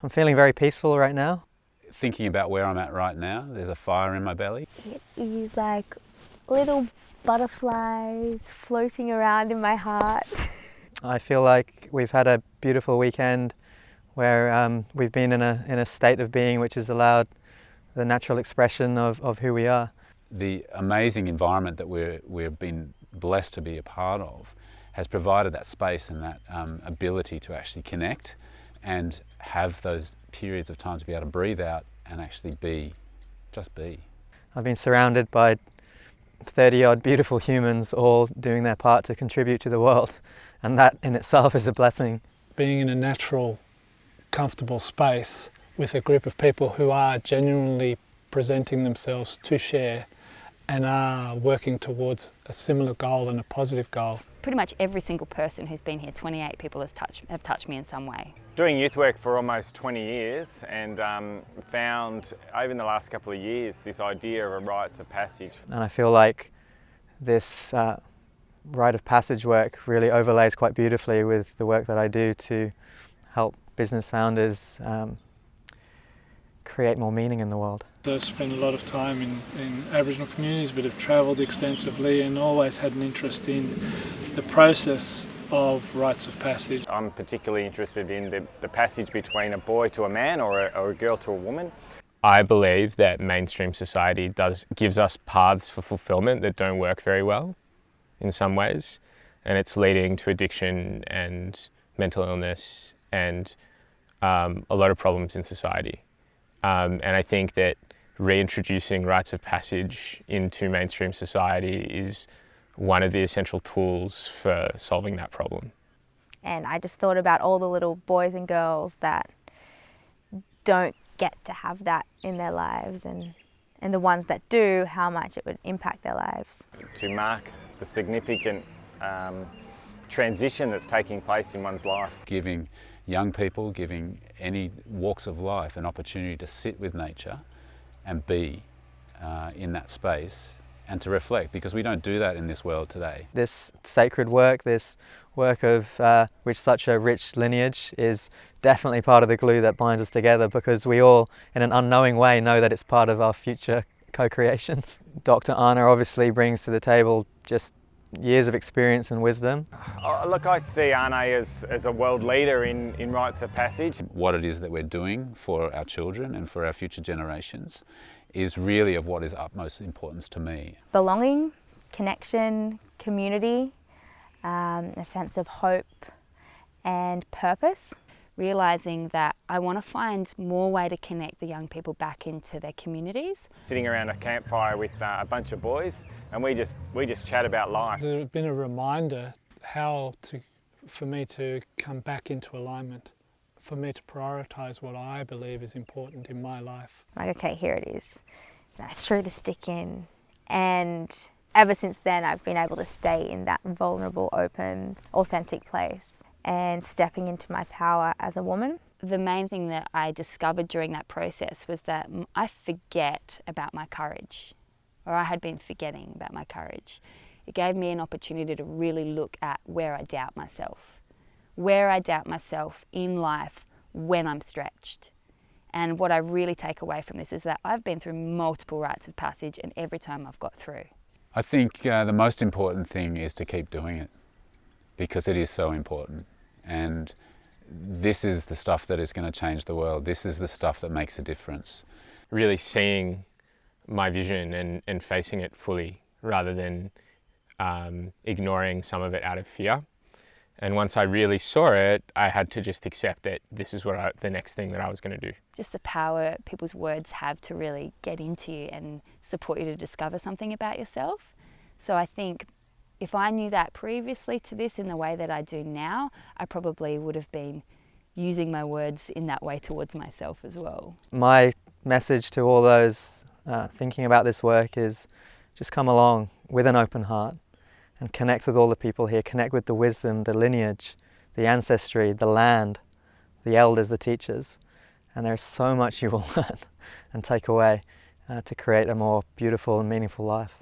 I'm feeling very peaceful right now. Thinking about where I'm at right now, there's a fire in my belly. It is like little butterflies floating around in my heart. I feel like we've had a beautiful weekend where we've been in a state of being which has allowed the natural expression of who we are. The amazing environment that we've been blessed to be a part of has provided that space and that ability to actually connect and have those periods of time to be able to breathe out and actually be, just be. I've been surrounded by 30-odd beautiful humans all doing their part to contribute to the world, and that in itself is a blessing. Being in a natural, comfortable space with a group of people who are genuinely presenting themselves to share and are working towards a similar goal and a positive goal. Pretty much every single person who's been here, 28 people have touched me in some way. Doing youth work for almost 20 years and found over in the last couple of years this idea of a rites of passage. And I feel like this rite of passage work really overlays quite beautifully with the work that I do to help business founders create more meaning in the world. So I've spent a lot of time in Aboriginal communities, but have travelled extensively and always had an interest in the process of rites of passage. I'm particularly interested in the passage between a boy to a man or a girl to a woman. I believe that mainstream society gives us paths for fulfillment that don't work very well in some ways, and it's leading to addiction and mental illness and a lot of problems in society. And I think that reintroducing rites of passage into mainstream society is one of the essential tools for solving that problem. And I just thought about all the little boys and girls that don't get to have that in their lives, and the ones that do, how much it would impact their lives. To mark the significant transition that's taking place in one's life. Giving young people, giving any walks of life an opportunity to sit with nature and be in that space and to reflect, because we don't do that in this world today. This sacred work, this work of which such a rich lineage, is definitely part of the glue that binds us together, because we all, in an unknowing way, know that it's part of our future co-creations. Dr. Anna obviously brings to the table just years of experience and wisdom. Look, I see Anna as a world leader in rites of passage. What it is that we're doing for our children and for our future generations is really of what is utmost importance to me. Belonging, connection, community, a sense of hope and purpose. Realising that I want to find more way to connect the young people back into their communities. Sitting around a campfire with a bunch of boys, and we just chat about life. It's been a reminder for me to come back into alignment, for me to prioritise what I believe is important in my life. Like, okay, here it is. And I threw the stick in, and ever since then I've been able to stay in that vulnerable, open, authentic place and stepping into my power as a woman. The main thing that I discovered during that process was that I forget about my courage, or I had been forgetting about my courage. It gave me an opportunity to really look at where I doubt myself in life when I'm stretched. And what I really take away from this is that I've been through multiple rites of passage, and every time I've got through. I think the most important thing is to keep doing it, because it is so important. And this is the stuff that is going to change the world. This is the stuff that makes a difference. Really seeing my vision and facing it fully, rather than ignoring some of it out of fear. And once I really saw it, I had to just accept that this is the next thing that I was going to do. Just the power people's words have to really get into you and support you to discover something about yourself. So I think if I knew that previously to this in the way that I do now, I probably would have been using my words in that way towards myself as well. My message to all those thinking about this work is just come along with an open heart and connect with all the people here, connect with the wisdom, the lineage, the ancestry, the land, the elders, the teachers. And there's so much you will learn and take away to create a more beautiful and meaningful life.